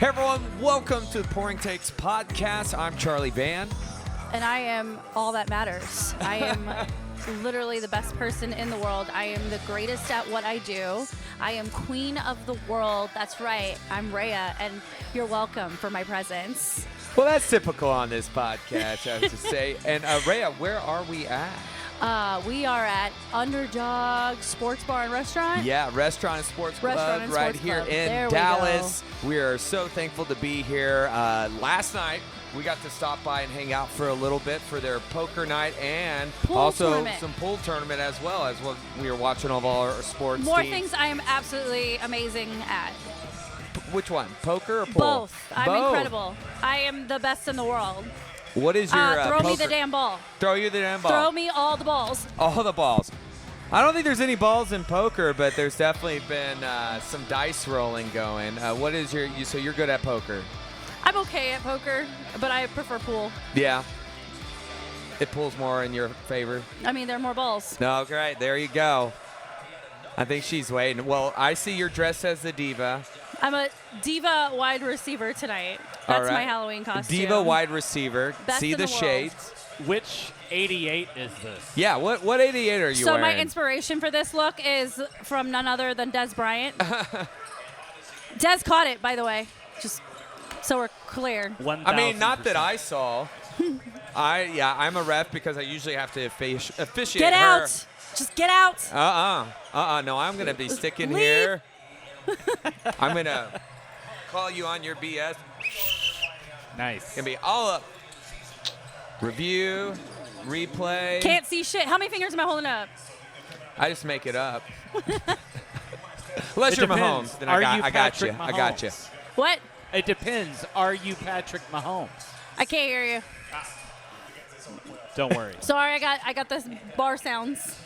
Hey everyone, welcome to the Pouring Takes podcast. I'm Charlie Van. And I am all that matters. I am literally the best person in the world. I am the greatest at what I do. I am queen of the world. That's right. I'm Rayya, and you're welcome for my presence. Well, that's typical on this podcast, I have to say. And Rayya, where are we at? We are at Underdog Sports Bar and Restaurant. Yeah, Restaurant and Sports Club right here in there Dallas. We are so thankful to be here. Last night, we got to stop by and hang out for a little bit for their poker night and some pool tournament as well as what we were watching all of our sports More teams. things I am absolutely amazing at. Which one? Poker or pool? Both. I'm incredible. I am the best in the world. What is your throw poker? me the damn ball. Throw you the damn ball. Throw me all the balls. All the balls. I don't think there's any balls in poker, but there's definitely been some dice rolling going. What is so you're good at poker? I'm okay at poker, but I prefer pool. Yeah. It pulls more in your favor. I mean, there are more balls. No, great. There you go. I think she's waiting. Well, I see you're dressed as the Diva. I'm a Diva wide receiver tonight. That's my Halloween costume. Diva wide receiver. Best see in the the world. shades. Which 88 is this? Yeah, what 88 are you so wearing? my inspiration for this look is from none other than Des Bryant. Des caught it, by the way, just so we're clear. 1,000%. I mean, not that I saw. I'm a ref because I usually have to officiate Get her. out. Just get out. No, I'm going to be sticking Leave. here. I'm going to call you on your BS. Nice. Going to be all up. Review, replay. Can't see shit. How many fingers am I holding up? I just make it up. Unless It you're depends. Mahomes, then Are I you got you. Patrick I got you. Mahomes? What? It depends. Are you Patrick Mahomes? I can't hear you. Don't worry. Sorry, I got this bar sounds.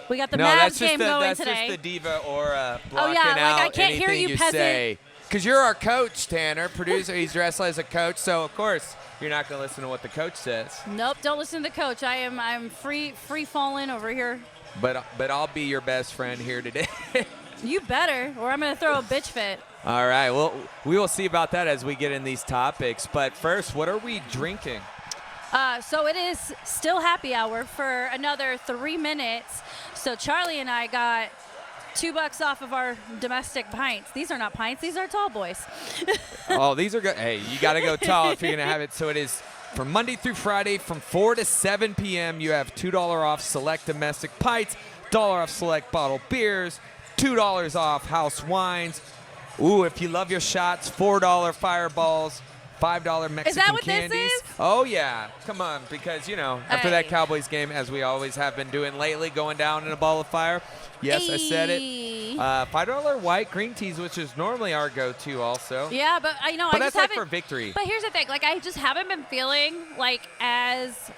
We got the No, Mavs that's just game going that's today. just the Diva or blocking like, out I can't hear anything you, peasant. say. Because you're our coach, Tanner, producer. He's dressed as a coach, so of course you're not going to listen to what the coach says. Nope, don't listen to the coach. I'm free falling over here. But I'll be your best friend here today. You better, or I'm gonna throw a bitch fit. All right. Well, we will see about that as we get in these topics. But first, what are we drinking? So it is still happy hour for another 3 minutes. So Charlie and I got $2 off of our domestic pints. These are not pints. These are tall boys. Oh, these are good. Hey, you got to go tall if you're going to have it. So it is from Monday through Friday from 4 to 7 p.m. You have $2 off select domestic pints, $1 off select bottled beers, $2 off house wines. Ooh, if you love your shots, $4 fireballs, $5 Mexican Is that what candies. this is? Oh, yeah. Come on, because, after that Hey. Cowboys game, as we always have been doing lately, going down in a ball of fire. Yes, I said it. Ayy. $5 white green teas, which is normally our go-to also. Yeah, but I But I that's just like haven't. for victory. But here's the thing, I just haven't been feeling as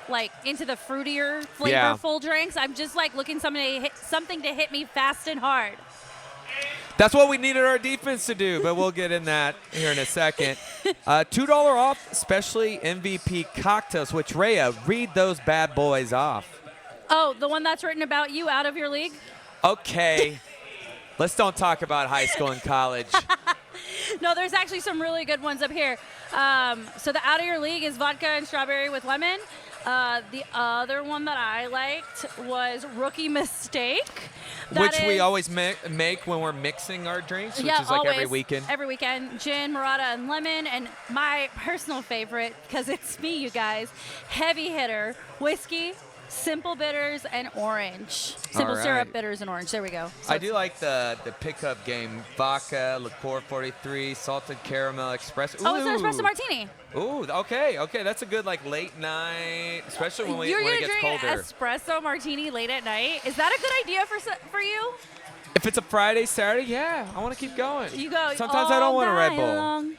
into the fruitier, flavorful drinks. I'm just looking something to hit me fast and hard. That's what we needed our defense to do, but we'll get in that here in a second. $2 off, especially MVP cocktails, which, Rayya, read those bad boys off. Oh, the one that's written about you out of your league? Okay. Let's don't talk about high school and college. No, there's actually some really good ones up here. So the out of your league is vodka and strawberry with lemon. The other one that I liked was Rookie Mistake. Which we always make when we're mixing our drinks, which is always, every weekend. Every weekend, gin, maratta, and lemon. And my personal favorite, because it's me, you guys, heavy hitter, whiskey, simple bitters, and orange. Simple syrup, bitters, and orange. There we go. So I do like the pickup game. Vodka, liqueur 43, salted caramel espresso. Oh, it's an espresso martini. Ooh, okay. That's a good late night, especially when You're it gonna gets drink colder. espresso martini late at night? Is that a good idea for you? If it's a Friday, Saturday, yeah, I want to keep going. You go. Sometimes I don't want a Red night Bull, long.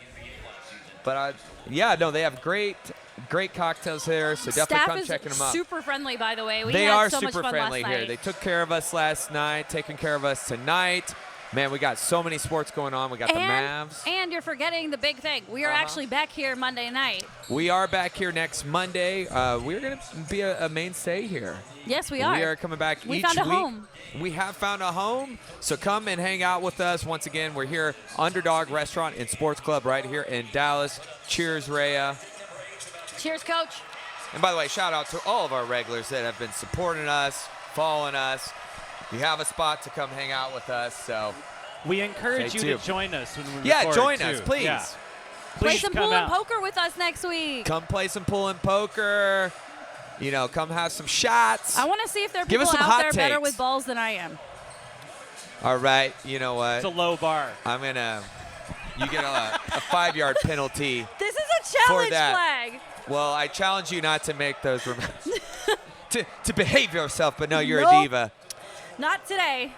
but they have great cocktails here, so definitely Staff come is checking them out. super friendly, by the way. We They had are so much super fun friendly last here. night. They took care of us last night, taking care of us tonight. Man, we got so many sports going on. We got the Mavs. And you're forgetting the big thing. We are actually back here Monday night. We are back here next Monday. We're going to be a mainstay here. Yes, we are. We are coming back each week. We found a home. We have found a home. So come and hang out with us. Once again, we're here, Underdog Restaurant and Sports Club right here in Dallas. Cheers, Rayya. Cheers, Coach. And by the way, shout out to all of our regulars that have been supporting us, following us. You have a spot to come hang out with us, so we encourage you to tuned. join us when we yeah, record, join too. us, please. Yeah. Play Please some come pool and out. poker with us next week. Come play some pool and poker. You know, come have some shots. I want to see if there are Give us people some out hot there better takes. with balls than I am. All right, you know what? It's a low bar. I'm gonna. You get a 5-yard penalty. This is a challenge that. flag. Well, I challenge you not to make those to behave yourself, but no, you're Nope. a diva. Not today.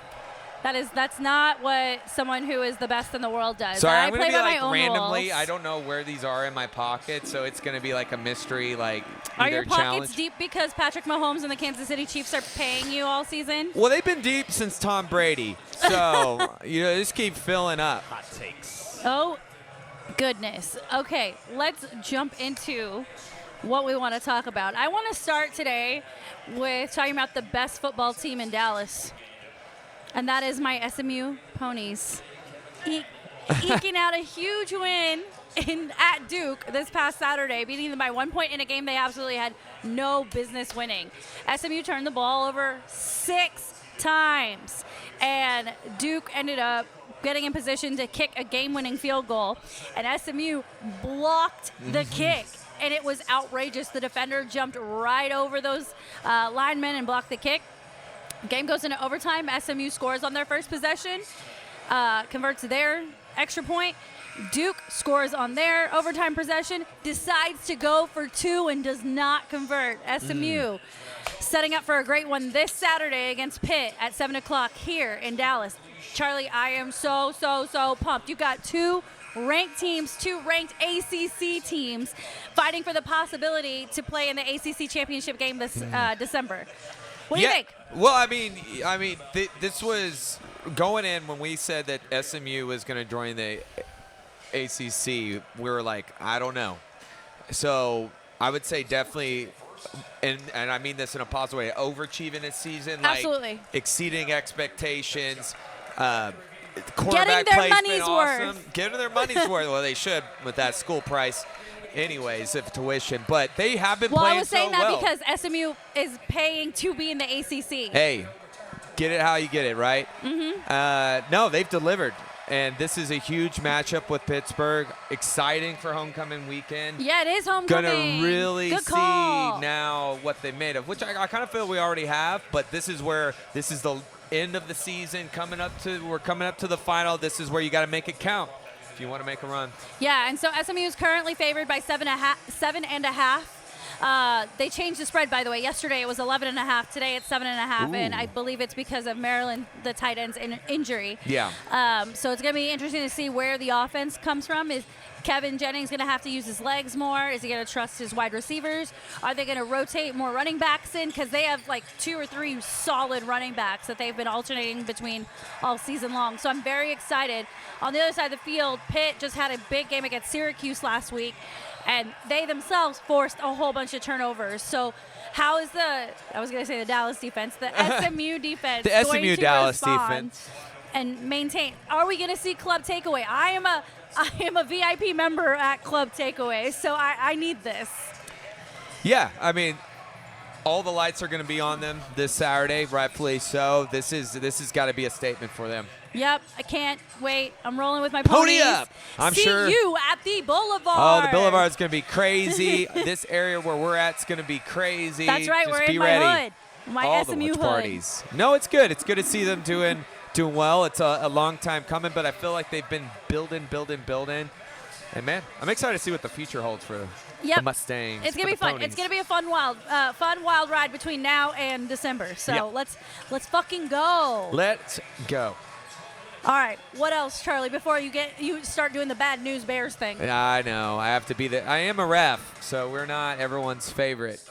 That's not what someone who is the best in the world does. Sorry, I I'm gonna play be by like my own randomly. rules. I don't know where these are in my pocket, so it's gonna be like a mystery, like Are either your pockets challenge. deep because Patrick Mahomes and the Kansas City Chiefs are paying you all season? Well, they've been deep since Tom Brady, so you know, just keep filling up. Hot takes. Oh, goodness. Okay, let's jump into what we want to talk about. I want to start today with talking about the best football team in Dallas, and that is my SMU Ponies. Eking out a huge win at Duke this past Saturday, beating them by 1 point in a game they absolutely had no business winning. SMU turned the ball over 6 times, and Duke ended up getting in position to kick a game-winning field goal, and SMU blocked the kick, and it was outrageous. The defender jumped right over those linemen and blocked the kick. Game goes into overtime. SMU scores on their first possession, converts their extra point. Duke scores on their overtime possession, decides to go for 2 and does not convert. SMU setting up for a great one this Saturday against Pitt at 7 o'clock here in Dallas. Charlie, I am so pumped. You got 2 ranked teams, 2 ranked ACC teams fighting for the possibility to play in the ACC championship game this December. What do you think? Well, I mean, this was going in when we said that SMU was going to join the ACC. We were like, I don't know. So I would say definitely, and I mean this in a positive way, overachieving this season, like Absolutely. exceeding expectations. Quarterback Getting their play's money's been awesome. worth. Getting their money's worth. Well, they should with that school price, anyways, of tuition. But they have been Well, playing I was saying so that well. because SMU is paying to be in the ACC. Hey, get it how you get it, right? Mm-hmm. No, they've delivered. And this is a huge matchup with Pittsburgh. Exciting for homecoming weekend. Yeah, it is homecoming. Gonna really Good see call. now what they made of, which I kind of feel we already have. But this is the end of the season. We're coming up to the final. This is where you got to make it count if you want to make a run. Yeah, and so SMU is currently favored by 7.5. They changed the spread, by the way. Yesterday it was 11.5. Today it's 7.5, and I believe it's because of Maryland, the tight end's injury. Yeah. So it's going to be interesting to see where the offense comes from. Is Kevin Jennings going to have to use his legs more? Is he going to trust his wide receivers? Are they going to rotate more running backs in? Because they have like 2 or 3 solid running backs that they've been alternating between all season long. So I'm very excited. On the other side of the field, Pitt just had a big game against Syracuse last week, and they themselves forced a whole bunch of turnovers. So how is I was going to say the Dallas defense, the SMU defense The going SMU to Dallas respond defense. and maintain? Are we going to see Club Takeaway? I am a VIP member at Club Takeaway, so I need this. Yeah, I mean, all the lights are going to be on them this Saturday, rightfully so. This has got to be a statement for them. Yep, I can't wait. I'm rolling with my Pony ponies. up! I'm See sure. you at the Boulevard. Oh, the Boulevard's going to be crazy. This area where we're at's going to be crazy. That's right. Just We're be in ready. my hood, my All SMU the watch hood. parties. No, it's good. It's good to see them doing well. It's a long time coming, but I feel like they've been building. And, man, I'm excited to see what the future holds for the Mustangs. It's gonna be fun. It's gonna be a fun wild ride between now and December. So Yep. let's fucking go. Let's go. All right. What else, Charlie? Before you start doing the bad news Bears thing. I know. I have to be I am a ref, so we're not everyone's favorite.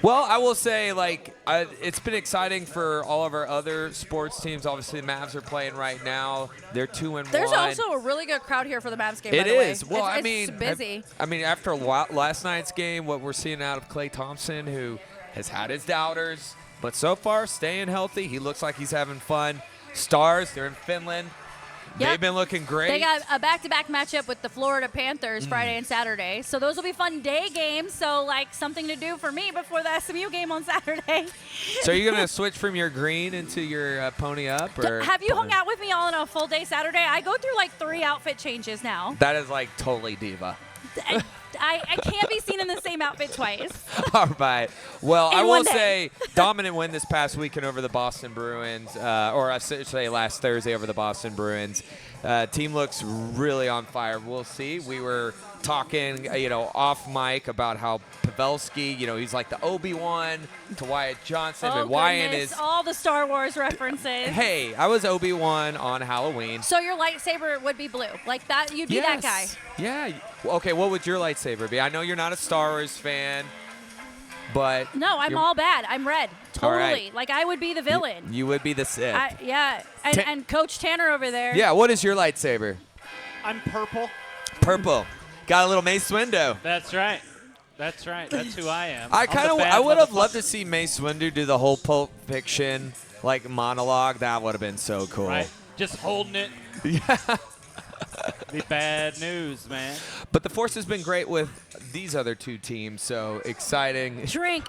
Well, I will say, like, it's been exciting for all of our other sports teams. Obviously, the Mavs are playing right now. They're 2-1. There's also a really good crowd here for the Mavs game. It by the way. is. Well, it's busy. I mean, after last night's game, what we're seeing out of Klay Thompson, who has had his doubters, but so far staying healthy. He looks like he's having fun. Stars, they're in Finland. Yep. They've been looking great. They got a back-to-back matchup with the Florida Panthers Friday and Saturday. So those will be fun day games. So, like, something to do for me before the SMU game on Saturday. So are you going to switch from your green into your pony up? Or Have you hung out with me all on a full day Saturday? I go through, like, 3 outfit changes now. That is, like, totally diva. I can't be seen in the same outfit twice. All right. Well, I In will one day. say dominant win this past weekend over the Boston Bruins, or I should say last Thursday over the Boston Bruins. Team looks really on fire. We'll see. We were talking, off mic about how Pavelski, he's like the Obi-Wan to Wyatt Johnson. Oh, but Wyatt goodness. is. All the Star Wars references. Hey, I was Obi-Wan on Halloween. So your lightsaber would be blue. Like that, you'd be that guy. Yeah. Okay, what would your lightsaber be? I know you're not a Star Wars fan, but. No, I'm you're- all bad. I'm red. All Totally. right. Like I would be the villain. You would be the Sith. Yeah. And Coach Tanner over there. Yeah, what is your lightsaber? I'm purple. Purple. Got a little Mace Windu. That's right. That's who I am. I would have loved to see Mace Windu do the whole Pulp Fiction monologue. That would have been so cool. Right. Just holding it. Yeah. Be bad news, man. But the Force has been great with these other two teams, so exciting. Drink.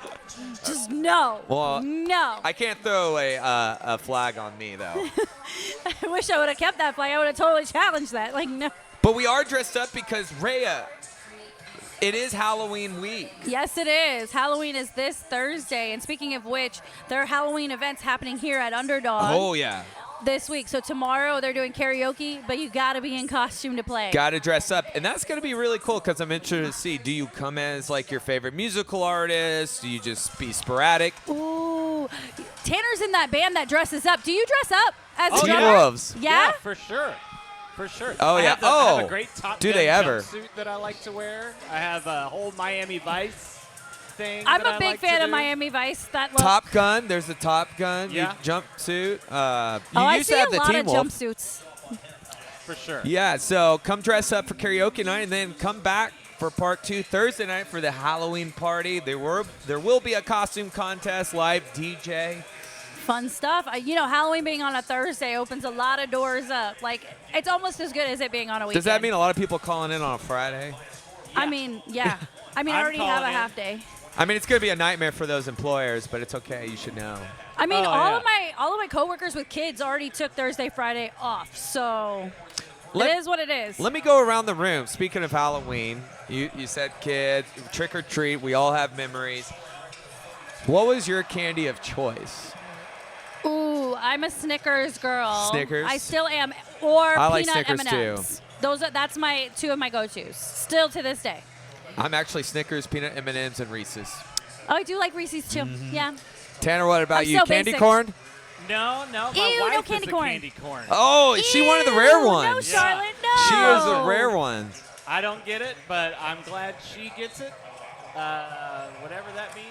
Just no. Well, no. I can't throw a flag on me though. I wish I would have kept that flag. I would have totally challenged that. Like no. But we are dressed up because Rayya. It is Halloween week. Yes, it is. Halloween is this Thursday. And speaking of which, there are Halloween events happening here at Underdog. Oh yeah. This week. So tomorrow they're doing karaoke, but you got to be in costume to play. Got to dress up. And that's going to be really cool because I'm interested to see, do you come as like your favorite musical artist? Do you just be sporadic? Ooh. Tanner's in that band that dresses up. Do you dress up as a Teen drummer? Wolves. Yeah? For sure. For sure. Oh, I yeah. have I have a great Top do Gun they ever? jumpsuit that I like to wear. I have a whole Miami Vice thing. I'm that a I big like fan to of do. Miami Vice. That look. Top Gun. There's a Top Gun Yeah. jumpsuit. I used see to have a the lot Teen of Wolf. jumpsuits. For sure. Yeah, so come dress up for karaoke night and then come back for part 2 Thursday night for the Halloween party. There will be a costume contest, live DJ. Fun stuff. Halloween being on a Thursday opens a lot of doors up. Like, it's almost as good as it being on a weekend. Does that mean a lot of people calling in on a Friday? I mean, yeah. I mean, I I'm already have a calling in. half day. I mean, it's going to be a nightmare for those employers, but it's okay. You should know. I mean, Oh, all yeah. of my coworkers with kids already took Thursday, Friday off. So it is what it is. Let me go around the room. Speaking of Halloween, you said kids, trick or treat. We all have memories. What was your candy of choice? Ooh, I'm a Snickers girl. Snickers? I still am. Or I like peanut Snickers, M&Ms. That's my 2 of my go-tos. Still to this day. I'm actually Snickers, peanut M&Ms, and Reese's. Oh, I do like Reese's too. Mm-hmm. Yeah. Tanner, what about I'm you? so Candy basic. corn? No. My Ew, no wife candy is corn. a candy corn. Oh, she one of the rare Ew, ones. No, Charlotte, no. She is the rare ones. I don't get it, but I'm glad she gets it. Whatever that means.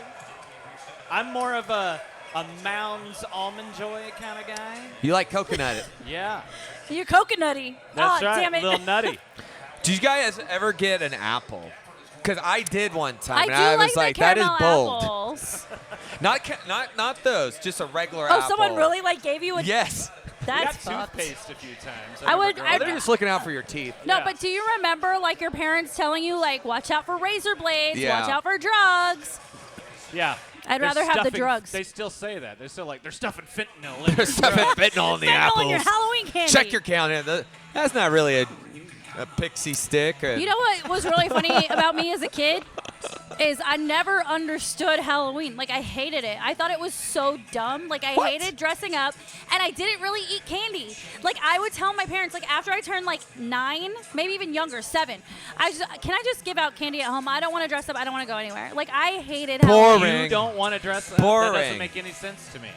I'm more of a Mounds Almond Joy kind of guy. You like coconut? Yeah. You're coconutty. That's oh, right. damn it. Little nutty. Do you guys ever get an apple? Because I did one time, I and do I was like like, the that is caramel bold. apples. Not those, just a regular Oh, apple. someone really gave you a. Yes. That's We got fucked. toothpaste a few times. I would- remember I- Oh, they're just looking out for your teeth. No, Yeah. but do you remember your parents telling you watch out for razor blades, Yeah. watch out for drugs? Yeah. I'd They're rather have the stuffing- drugs. They still say that. They're still like, they're stuffing fentanyl in They're stuffing fentanyl in the Fentanyl apples. in your Halloween candy. Check your calendar. That's not really a pixie stick. You know what was really funny about me as a kid is I never understood Halloween. I hated it. I thought it was so dumb. I What? hated dressing up, and I didn't really eat candy. I would tell my parents, after I turned 9, maybe even younger, 7, can I just give out candy at home? I don't want to dress up. I don't want to go anywhere. I hated Halloween. Boring. You don't want to dress up. That Boring. doesn't make any sense to me.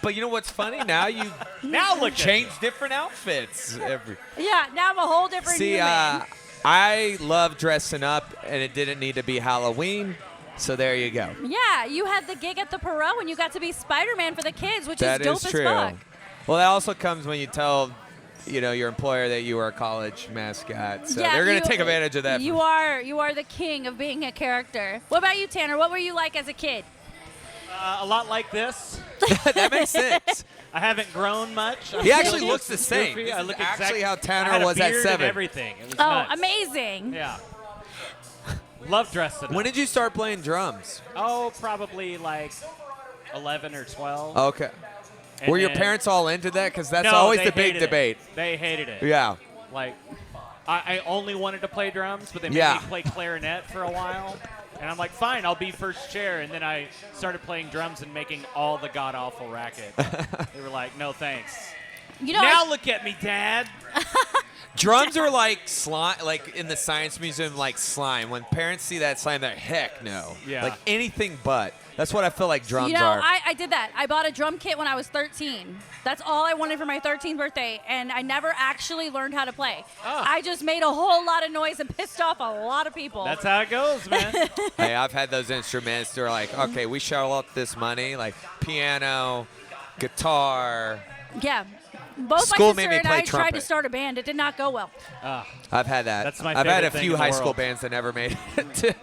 But you know what's funny? Now you Now look at change different outfits. Yeah, now I'm a whole different See, human. I love dressing up, and it didn't need to be Halloween. So there you go. Yeah, you had the gig at the Perot and you got to be Spider-Man for the kids, which That is dope is as true. fuck. Well, that also comes when you tell, your employer that you are a college mascot. So Yeah, they're going you- to take advantage of that. You are the king of being a character. What about you, Tanner? What were you like as a kid? A lot like this. That makes sense. I haven't grown much. He actually looks the same. Goofy. This I is look actually exact- how I Tanner had a was at beard 7. And everything. It was Oh, nuts. amazing. Yeah. Love dressing up. When did you start playing drums? Oh, probably like 11 or 12. Okay. And Were your then- parents all into that? Because that's No, always they the big hated it. debate. They hated it. Yeah. Like, I only wanted to play drums, but they made Yeah. me play clarinet for a while. And I'm like, fine, I'll be first chair. And then I started playing drums and making all the god-awful racket. They were like, no thanks. You know, Now look at me, Dad. Drums are like slime, like in the science museum, like slime. When parents see that slime, they're heck no. Yeah. Like anything but. That's what I feel like drums you know, are. I did that. I bought a drum kit when I was 13. That's all I wanted for my 13th birthday, and I never actually learned how to play. Oh. I just made a whole lot of noise and pissed off a lot of people. That's how it goes, man. Hey, I've had those instruments. They're like, okay, we shell out this money, like piano, guitar. Yeah. Both School my made sister me and play I tried to trumpet. start a band. It did not go well. I've had that. That's my I've had favorite a thing few in the high school world. bands that never made it to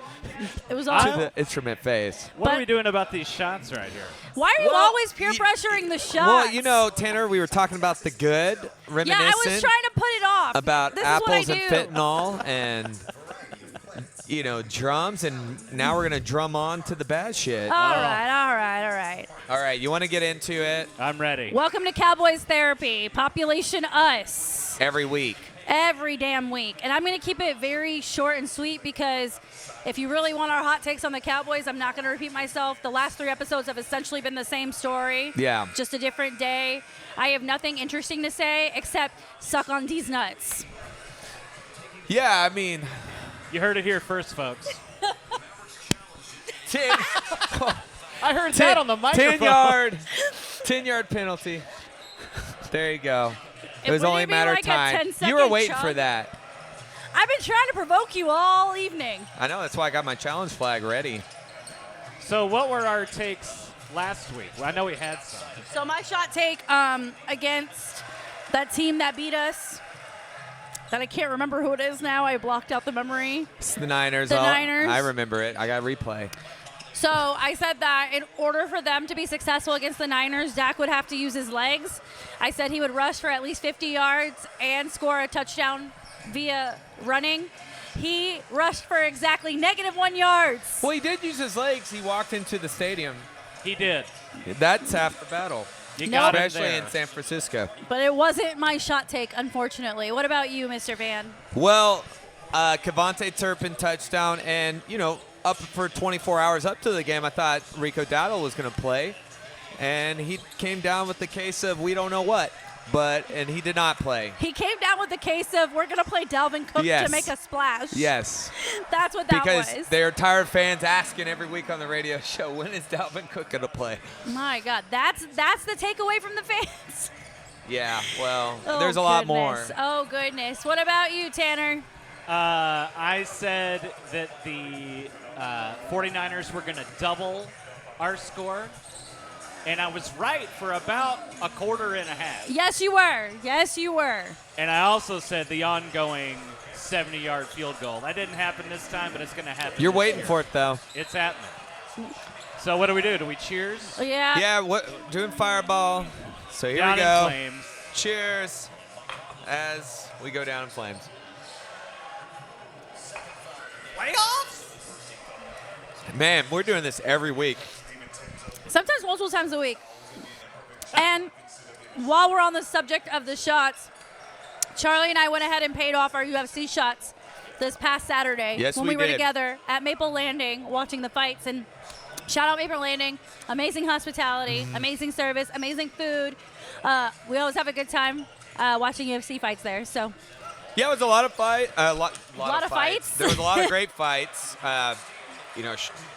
It was I- awful. the instrument phase. What But- are we doing about these shots right here? Why are you Well, always peer pressuring the shots? Well, Tanner, we were talking about the good, Yeah, reminiscent I was trying to put it off. about this is what I apples and do. fentanyl and, drums, and now we're going to drum on to the bad shit. All right. All right, you want to get into it I'm ready. Welcome to Cowboys Therapy. Population Us. every week. Every damn week. And I'm going to keep it very short and sweet because if you really want our hot takes on the Cowboys, I'm not going to repeat myself. The last 3 episodes have essentially been the same story. Yeah. Just a different day. I have nothing interesting to say except suck on these nuts. Yeah, I mean, You heard it here first, folks. 10, I heard that on the microphone. 10-yard penalty. There you go. It was Wouldn't only it a be matter like of a time. 10-second You were waiting chug? for that. I've been trying to provoke you all evening. I know, that's why I got my challenge flag ready. So what were our takes last week? Well, I know we had some. So my shot take against that team that beat us, that I can't remember who it is now. I blocked out the memory. It's the Niners. The Niners. I remember it. I got replay. So I said that in order for them to be successful against the Niners, Dak would have to use his legs. I said he would rush for at least 50 yards and score a touchdown via running. He rushed for exactly -1 yards. Well, he did use his legs. He walked into the stadium. He did. That's half the battle, You Nope. got it especially there. in San Francisco. But it wasn't my shot take, unfortunately. What about you, Mr. Van? Well, Kevontae Turpin touchdown, and, up for 24 hours up to the game, I thought Rico Dowdle was going to play, and he came down with the case of we don't know what, and he did not play. He came down with the case of we're going to play Dalvin Cook Yes. to make a splash. Yes, That's what that because was. they're tired fans asking every week on the radio show, when is Dalvin Cook going to play? My God, that's the takeaway from the fans. Yeah, well, Oh, there's a lot more. goodness. Oh, goodness. What about you, Tanner? I said that the 49ers were going to double our score, and I was right for about a quarter and a half. Yes, you were. Yes, you were. And I also said the ongoing 70-yard field goal. That didn't happen this time, but it's going to happen. You're this waiting year. for it, though. It's happening. So what do we do? Do we cheers? Yeah. Yeah, doing fireball. So here Down we go. in flames. Cheers as we go down in flames. Man, we're doing this every week. Sometimes multiple times a week. And while we're on the subject of the shots, Charlie and I went ahead and paid off our UFC shots this past Saturday Yes, when we we were did. together at Maple Landing watching the fights. And shout out Maple Landing. Amazing hospitality, amazing service, amazing food. We always have a good time watching UFC fights there. So Yeah, it was a lot of fight. Lot of fights? There was a lot of great fights.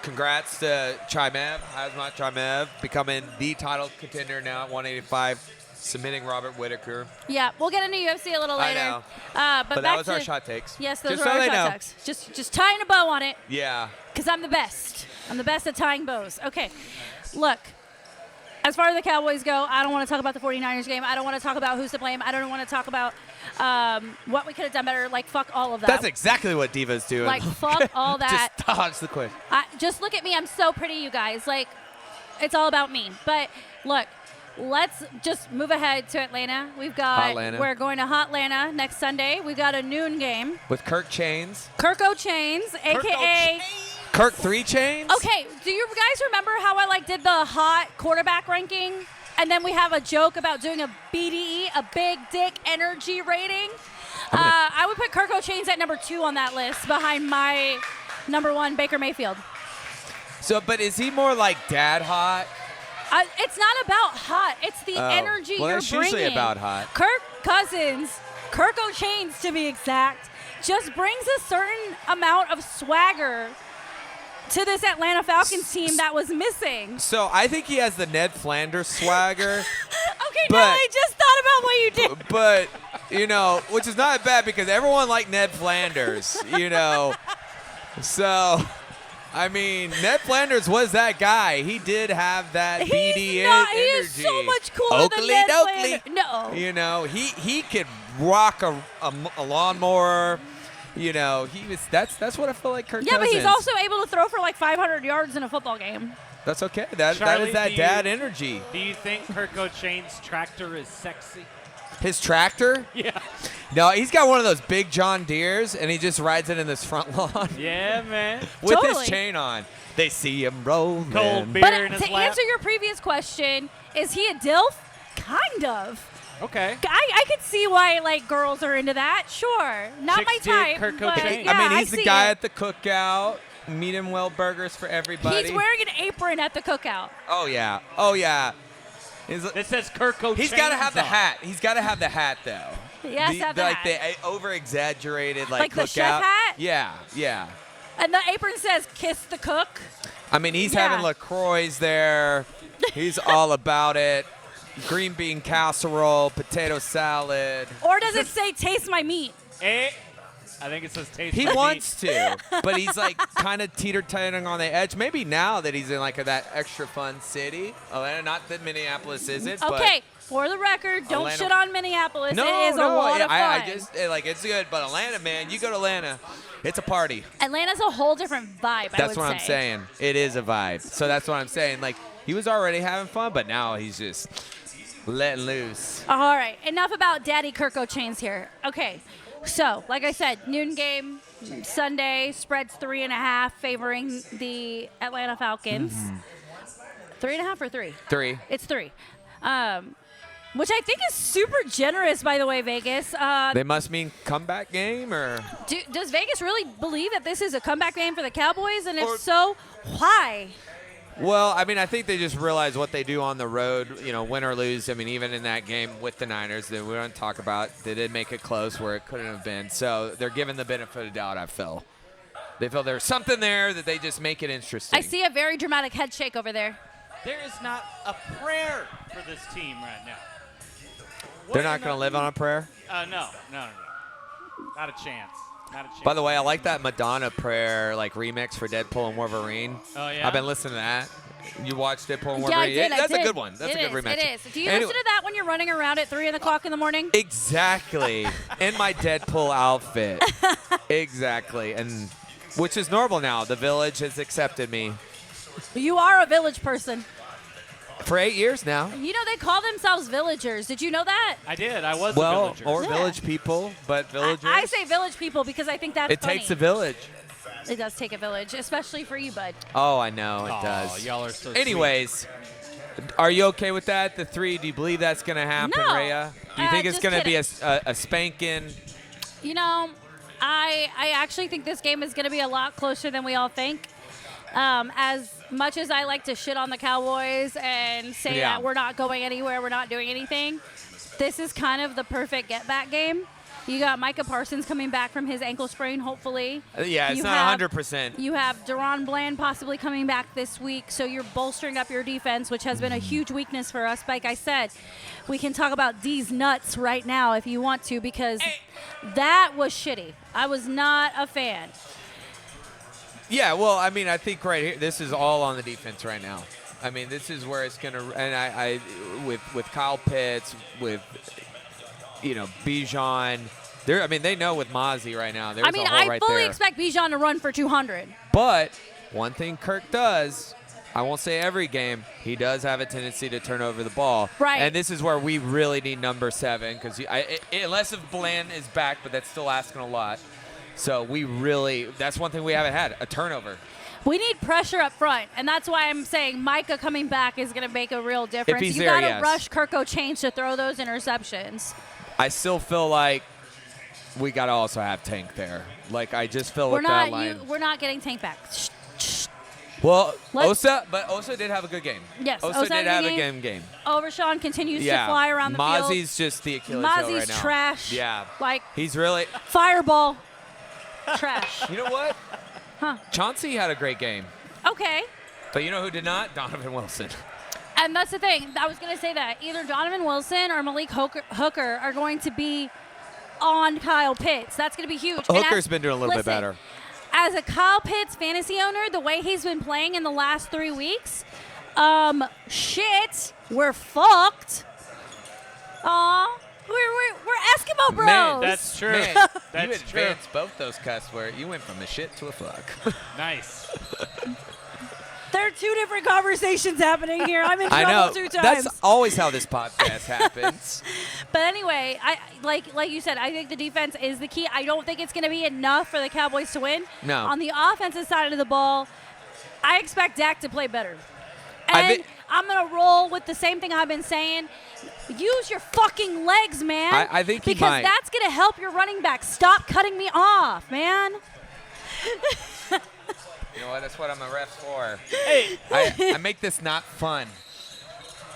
Congrats to Chimev, Hazmat Chimev, becoming the title contender now at 185. submitting Robert Whitaker. Yeah, we'll get into UFC a little I later. know. But But that back was to, our shot takes. Yes, those Just were so our they know. shot takes. Just tying a bow on it, Yeah. because I'm the best. I'm the best at tying bows. Okay, look. As far as the Cowboys go, I don't want to talk about the 49ers game. I don't want to talk about who's to blame. I don't want to talk about what we could have done better. Like, fuck all of that. That's exactly what Diva's doing. Like, fuck all that. Just dodge the question. Just look at me. I'm so pretty, you guys. Like, it's all about me. But look, let's just move ahead to Atlanta. We're going to Hotlanta next Sunday. We've got a noon game. With Kirk Chains. Kirko Chains, a.k.a. Kirk 3 Chains? Okay, do you guys remember how I did the hot quarterback ranking? And then we have a joke about doing a BDE, a big dick energy rating. I would put Kirko Chains at number 2 on that list behind my number 1, Baker Mayfield. So, but is he more like dad hot? It's not about hot. It's the energy well, you're that's bringing. usually about hot. Kirk Cousins, Kirko Chains to be exact, just brings a certain amount of swagger to this Atlanta Falcons team that was missing. So I think he has the Ned Flanders swagger. Okay, no, I just thought about what you did. But, which is not bad because everyone liked Ned Flanders, So, I mean, Ned Flanders was that guy. He did have that BDA energy. He is so much cooler than Ned Flanders. No. He could rock a lawnmower. That's what I feel like Kirk Yeah, but he's Cousins. also able to throw for 500 yards in a football game. That's okay. That Charlie, is that dad energy. Do you think Kirko Chains' tractor is sexy? His tractor? Yeah. No, he's got one of those big John Deeres, and he just rides it in this front lawn. Yeah, man. With Totally. his chain on. They see him rolling. Cold beer But in his to lap. answer your previous question, is he a DILF? Kind of. Okay. I could see why girls are into that. Sure, not Chicks my dig type. Kirk but Cobain. yeah, I mean, he's the see guy it. at the cookout. Medium well burgers for everybody. He's wearing an apron at the cookout. Oh, yeah. Oh, yeah. It says Kirko He's Chains got to have the on. hat. He's got to have the hat, though. He has to have the hat. the over-exaggerated, Like cookout. the chef hat? Yeah. And the apron says "Kiss the cook." I mean, he's Yeah. having LaCroix there. He's all about it. Green bean casserole, potato salad. Or does it say "Taste my meat"? I think it says taste. He my wants meat. to, but he's kind of teeter-tottering on the edge. Maybe now that he's in that extra fun city. Atlanta, not that Minneapolis isn't. Okay, for the record, don't Atlanta- shit on Minneapolis. No, it is a lot of fun. I just it's good, but Atlanta, man, you go to Atlanta, it's a party. Atlanta's a whole different vibe. That's what I'm saying. It is a vibe. So that's what I'm saying. He was already having fun, but now he's just letting loose. All right, enough about Daddy Kirko Chains here. Okay, so like I said, noon game Sunday, spreads 3.5 favoring the Atlanta Falcons. 3.5 or 3? 3. It's 3. Which I think is super generous, by the way, Vegas. They must mean comeback game, or Does Vegas really believe that this is a comeback game for the Cowboys? And if Or- so, why? well, I mean, I think they just realize what they do on the road, win or lose. I mean, even in that game with the Niners that we don't talk about, they did make it close where it couldn't have been. So they're given the benefit of doubt, I feel. They feel there's something there that they just make it interesting. I see a very dramatic head shake over there. There is not a prayer for this team right now. They're not going to live on a prayer? No. Not a chance. Not a chance. By the way, I like that Madonna prayer remix for Deadpool and Wolverine. Oh, yeah? I've been listening to that. You watched Deadpool and Yeah, I Wolverine? did. That's I a did. good one. That's a good remix. It is. Do you Anyway- listen to that when you're running around at 3 o'clock in the morning? Exactly. In my Deadpool outfit. Exactly. And which is normal now. The Village has accepted me. You are a village person. For 8 years now. They call themselves villagers. Did you know that? I did. I was a Well, villager. or Yeah. village people, but villagers. I say village people because I think that's it funny. takes a village. It does take a village, especially for you, bud. Oh, I know. It Aw, does. Y'all are so Anyways, are you okay with that? The 3, do you believe that's going to happen, No. Rayya? Do you think it's just going to be kidding. a spanking? I actually think this game is going to be a lot closer than we all think. As much as I like to shit on the Cowboys and say Yeah. that we're not going anywhere, we're not doing anything, this is kind of the perfect get-back game. You got Micah Parsons coming back from his ankle sprain, hopefully. Yeah, it's You not have- 100%. You have Deron Bland possibly coming back this week, so you're bolstering up your defense, which has been a huge weakness for us. Like I said, we can talk about D's nuts right now if you want to, because that was shitty. I was not a fan. Yeah, well, I mean, I think right here, this is all on the defense right now. I mean, this is where it's going to, and I with Kyle Pitts, with, Bijan, I mean, they know with Mozzie right now, there's a hole I right fully there. expect Bijan to run for 200. But one thing Kirk does, I won't say every game, he does have a tendency to turn over the ball. Right. And this is where we really need number 7, because unless if Bland is back, but that's still asking a lot. So that's one thing we haven't had, a turnover. We need pressure up front, and that's why I'm saying Micah coming back is going to make a real difference. he's You there, got to yes. rush Kirk O'Chain to throw those interceptions. I still feel like we got to also have Tank there. Like, I just feel We're with that not line. we're not getting Tank back. Shh, shh. Well, Let's- Osa did have a good game. Yes, Osa Osa did had have a a good game. Overshawn continues Yeah. to fly around the field. Mozzie's just the Achilles heel Mozzie's right now. trash. Yeah. Like, He's really. fireball. Trash. You know what? Huh. Chauncey had a great game. Okay. But you know who did not? Donovan Wilson. And that's the thing. I was going to say that. Either Donovan Wilson or Malik Hooker are going to be on Kyle Pitts. That's going to be huge. And Hooker's been doing a little bit listen, better. As a Kyle Pitts fantasy owner, the way he's been playing in the last 3 weeks, we're fucked. Aw, we're Eskimo bros. Man, That's true. Man, That's you true. advanced both those cuss words. You went from a shit to a fuck. Nice. There are two different conversations happening here. I'm in I trouble know. 2 times. That's always how this podcast happens. But anyway, I like you said, I think the defense is the key. I don't think it's going to be enough for the Cowboys to win. No. On the offensive side of the ball, I expect Dak to play better. I've And been- I'm going to roll with the same thing I've been saying. Use your fucking legs, man. I think he because might. that's going to help your running back. Stop cutting me off, man. You know what? That's what I'm a ref for. Hey, I make this not fun.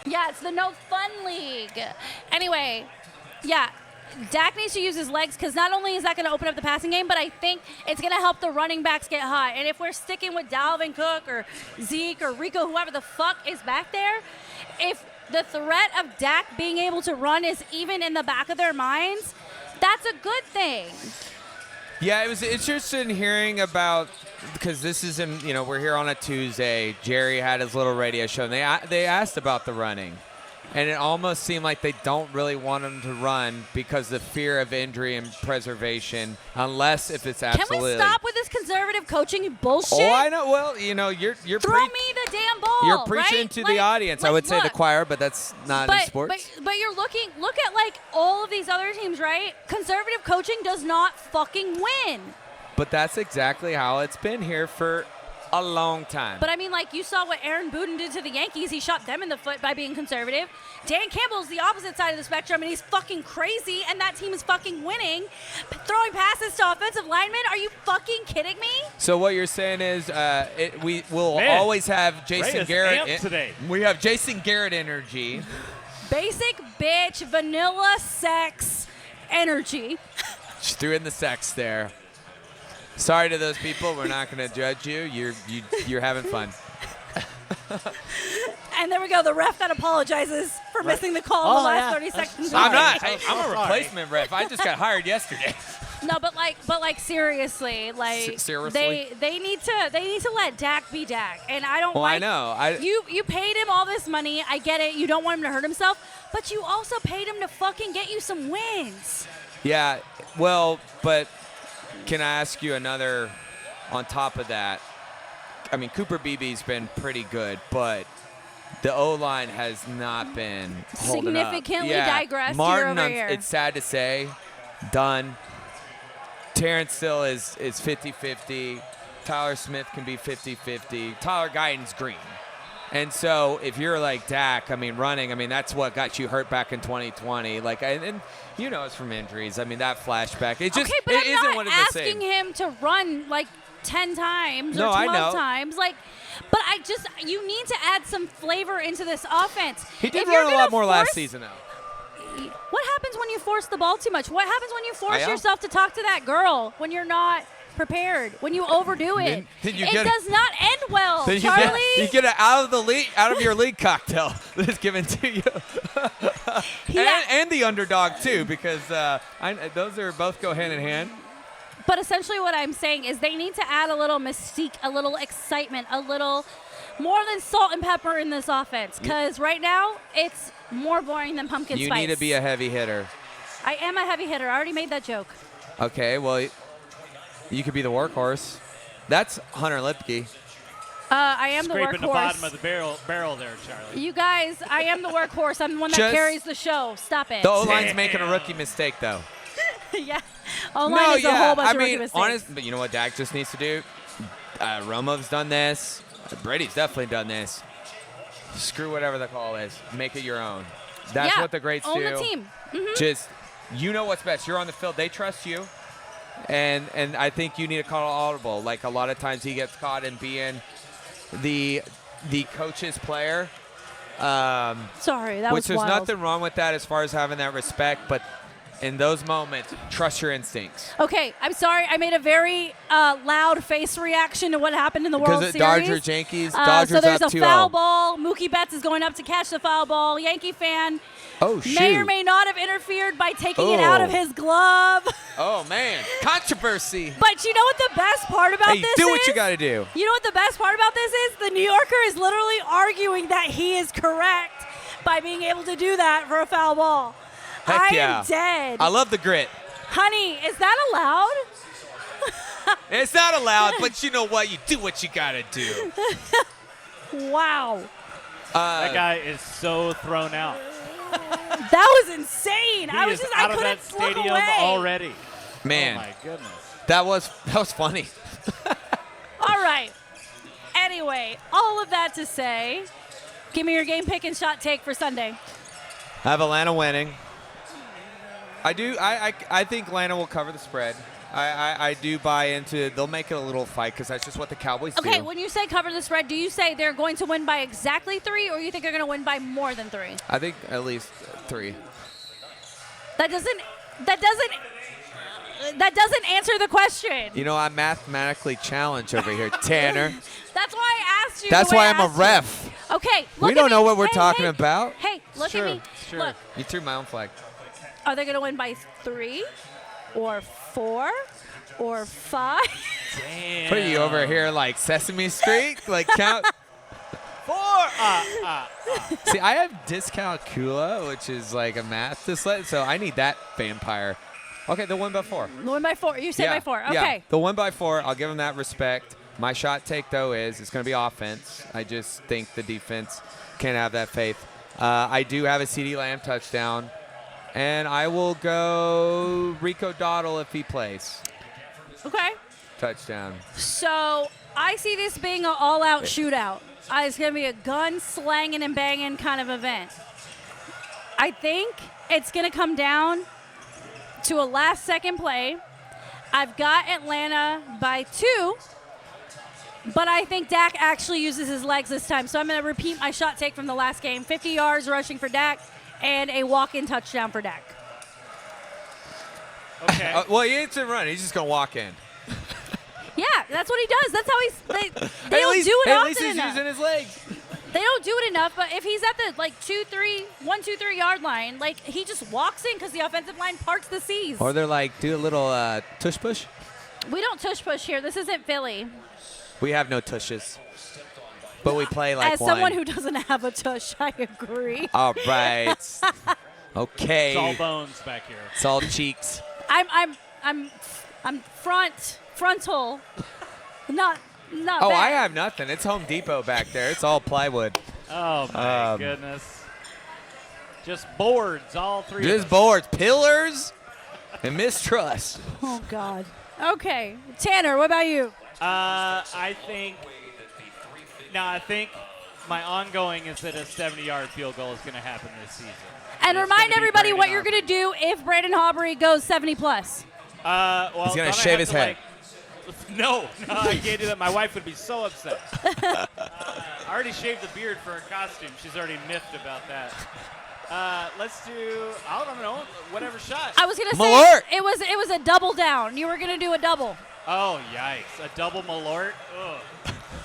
Yeah, it's the no fun league. Anyway, yeah, Dak needs to use his legs because not only is that going to open up the passing game, but I think it's going to help the running backs get hot. And if we're sticking with Dalvin Cook or Zeke or Rico, whoever the fuck is back there, if the threat of Dak being able to run is even in the back of their minds, that's a good thing. Yeah, it was interesting hearing about, because this is we're here on a Tuesday. Jerry had his little radio show, and they asked about the running. And it almost seemed like they don't really want him to run because of fear of injury and preservation, unless if it's absolutely. Can we stop with this conservative coaching bullshit? Oh, I know. Well, you're Throw me the damn ball. You're preaching right? to Like- the audience. I like, would say the look, choir, but that's not in sports. But you're look at like all of these other teams, right? Conservative coaching does not fucking win. But that's exactly how it's been here for a long time. But I mean, like you saw what Aaron Boone did to the Yankees. He shot them in the foot by being conservative. Dan Campbell's the opposite side of the spectrum, and he's fucking crazy, and that team is fucking winning. Throwing passes to offensive linemen? Are you fucking kidding me? So what you're saying is we will Man, always have Jason Rayya's Garrett. amped today. We have Jason Garrett energy. Basic bitch, vanilla sex energy. Just threw in the sex there. Sorry to those people. We're not going to judge you. You're having fun. And there we go. The ref that apologizes for missing the call in the last 30 seconds. I'm not. Sorry. I'm a Sorry. replacement ref. I just got hired yesterday. No, but like seriously, like Seriously? they need to let Dak be Dak, and I don't Well, like. I know. You paid him all this money. I get it. You don't want him to hurt himself, but you also paid him to fucking get you some wins. Yeah. Well, but can I ask you another? On top of that, I mean Cooper Beebe's been pretty good, but the O-line has not been holding up. Significantly Yeah. digressed Martin, year over year. It's sad to say, done. Terrence still is 50-50. Tyler Smith can be 50-50. Tyler Guyton's green. And so if you're like Dak, I mean, running, I mean, that's what got you hurt back in 2020. Like, and you know it's from injuries. I mean, that flashback. It just Okay, but it I'm isn't not what it's the asking same. him to run like 10 times No, or I 12 know. times. Like, but you need to add some flavor into this offense. He did If you're run a gonna lot more last force- season, though. What happens when you force the ball too much? What happens when you force Yeah. yourself to talk to that girl when you're not prepared? When you overdo it? Then you It get- does not end well, Then Charlie. you get it out of your league cocktail that is given to you, Yeah. and the underdog too, because those are both go hand in hand. But essentially what I'm saying is they need to add a little mystique, a little excitement, a little more than salt and pepper in this offense. Because right now, it's more boring than pumpkin You spice. need to be a heavy hitter. I am a heavy hitter. I already made that joke. Okay, well, you could be the workhorse. That's Hunter Lipke. I am the Scraping the workhorse. bottom of the barrel there, Charlie. You guys, I am the workhorse. I'm the one that Just- carries the show. Stop it. The O-line's making a rookie mistake, though. Yeah. O-line is a whole bunch of rookie mistakes. But you know what Dak just needs to do? Romo's done this. Brady's definitely done this. Screw whatever the call is. Make it your own. That's Yeah, what the greats own do. the team. Mhm. Just, you know what's best. You're on the field. They trust you. And I think you need to call audible. Like, a lot of times he gets caught in being the coach's player. Sorry, that Which was there's wild. nothing wrong with that as far as having that respect, but in those moments, trust your instincts. Okay, I'm sorry. I made a very loud face reaction to what happened in the World Because Series. Dodgers, Yankees, Dodgers so there's up a 2-0. foul ball. Mookie Betts is going up to catch the foul ball. Yankee fan Oh, shoot. may or may not have interfered by taking it out of Oh. his glove. Oh, man. Controversy. But you know what the best part about Hey, this do is? what you got to do. You know what the best part about this is? The New Yorker is literally arguing that he is correct by being able to do that for a foul ball. Heck I yeah. am dead. I love the grit. Honey, is that allowed? It's not allowed, but you know what? You do what you got to do. Wow. That guy is so thrown out. That was insane. He I was is just out I of couldn't that look stadium away. already. Man, Oh my goodness. that was funny. All right. Anyway, all of that to say, give me your game pick and shot take for Sunday. I have Atlanta winning. I do. I think Atlanta will cover the spread. I do buy into they'll make it a little fight because that's just what the Cowboys Okay, do. when you say cover the spread, do you say they're going to win by exactly 3 or you think they're going to win by more than 3? I think at least 3. That doesn't answer the question. You know, I'm mathematically challenged over here, Tanner. That's why I asked you. That's the way why I I'm a asked ref. you. Okay, look We at don't me. know what we're Hey, talking hey, about. Hey, look Sure, at me. sure. Look, You threw my own flag. are they going to win by 3 or 4 or 5? Damn. What are you over here like Sesame Street? Like count. 4. See, I have dyscalculia, which is like a math dislet, so I need that vampire. Okay, they'll win by 4. Win by 4. You say Yeah, by 4. Okay. Yeah, they'll win by 4. I'll give them that respect. My shot take, though, is it's going to be offense. I just think the defense can't have that faith. I do have a CeeDee Lamb touchdown, and I will go Rico Dowdle if he plays. Okay. Touchdown. So I see this being an all-out shootout. It's going to be a gun slanging and banging kind of event. I think it's going to come down to a last-second play. I've got Atlanta by 2, but I think Dak actually uses his legs this time. So I'm going to repeat my shot take from the last game. 50 yards rushing for Dak and a walk-in touchdown for Dak. Okay. Well, he ain't to run. He's just going to walk in. Yeah, that's what he does. That's how they At don't least, do it at often least he's enough. using his legs. They don't do it enough, but if he's at the 1, 2, 3 yard line, like he just walks in because the offensive line parts the C's. Or they're like, do a little tush push. We don't tush push here. This isn't Philly. We have no tushes. But we play like As one. someone who doesn't have a tush, I agree. All right. Okay. It's all bones back here. It's all cheeks. I'm frontal. Not Oh, bad. I have nothing. It's Home Depot back there. It's all plywood. Oh my goodness. Just boards, all 3 of Just them. boards, pillars, and mistrust. Oh God. Okay, Tanner, what about you? I think my ongoing is that a 70-yard field goal is going to happen this season. And It's remind gonna be everybody what Brandon you're going to do if Brandon Aubrey goes 70 plus. Well, He's gonna don't I shave have his to, head. No, I can't do that. My wife would be so upset. I already shaved the beard for her costume. She's already miffed about that. Let's do, I don't know, whatever shot. I was gonna say Malort. it was a double down. You were gonna do a double. Oh, yikes. A double Malort? Ugh.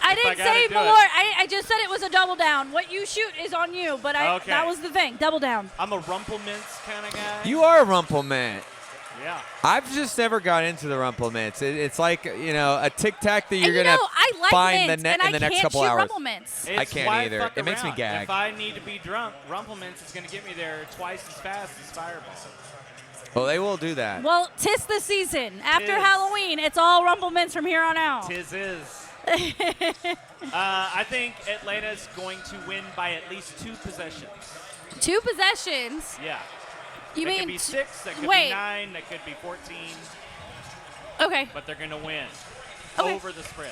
I If didn't gotta say do Malort. it. I just said it was a double down. What you shoot is on you, but Okay. that was the thing. Double down. I'm a Rumplemints kind of guy. You are a Rumplemint. Yeah. I've just never got into the Rumplemints. It's like, a Tic Tac that you're and going to I like find mints, the net and in the I next can't couple shoot hours. Rumplemints. I It's can't why either. fuck It makes me around. gag. If I need to be drunk, Rumplemints is going to get me there twice as fast as Fireball. Well, they will do that. Well, 'tis the season. After Tis. Halloween, it's all Rumplemints from here on out. Tis is. I think Atlanta's going to win by at least 2 possessions. 2 possessions. Yeah. You that mean could be 6, that could wait. be 9, that could be 14, Okay. but they're going to win Okay. over the spread.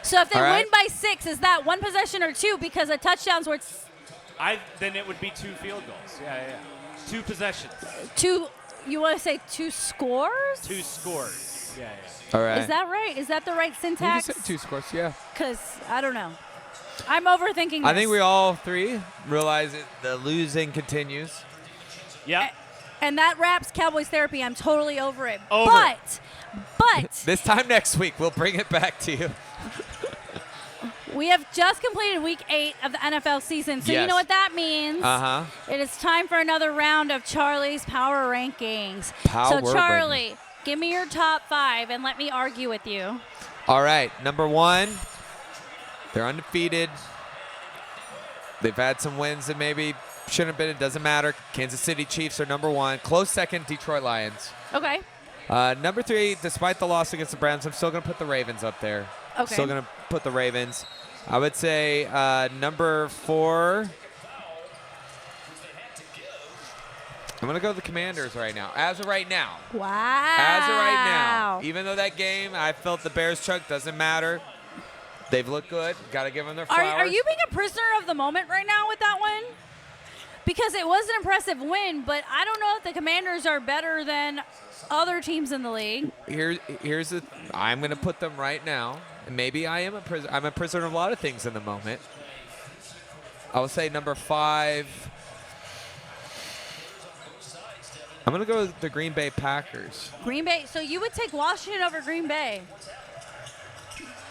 So if they All right. win by 6, is that 1 possession or 2? Because a touchdown's worth Then it would be 2 field goals. Yeah. 2 possessions, 2. You want to say 2 scores? 2 scores. Yeah. All right. Is that right? Is that the right You can syntax? say 2 scores, yeah. Because I don't know. I'm overthinking this. I think we all 3 realize that the losing continues. Yeah. And that wraps Cowboys therapy. I'm totally over it. Over But This time next week, we'll bring it back to you. we have just completed week 8 of the NFL season. So you Yes. know what that means. Uh-huh. It is time for another round of Charlie's Power Rankings. Power So Charlie, give me your top 5 and let me argue with you. All right, number 1, they're undefeated. They've had some wins that maybe shouldn't have been. It doesn't matter. Kansas City Chiefs are number 1. Close second, Detroit Lions. Okay. Number 3, despite the loss against the Browns, I'm still going to put the Ravens up there. Okay. Still going to put the Ravens. I would say number 4, I'm going to go with the Commanders right now. As of right now. Wow. As of right now. Even though that game, I felt the Bears chunk, doesn't matter. They've looked good. Got to give them their flowers. Are you being a prisoner of the moment right now with that one? Because it was an impressive win, but I don't know if the Commanders are better than other teams in the league. Here's the. I'm going to put them right now. And maybe I am a prisoner. I'm a prisoner of a lot of things in the moment. I will say number 5. I'm going to go with the Green Bay Packers Green Bay. So you would take Washington over Green Bay.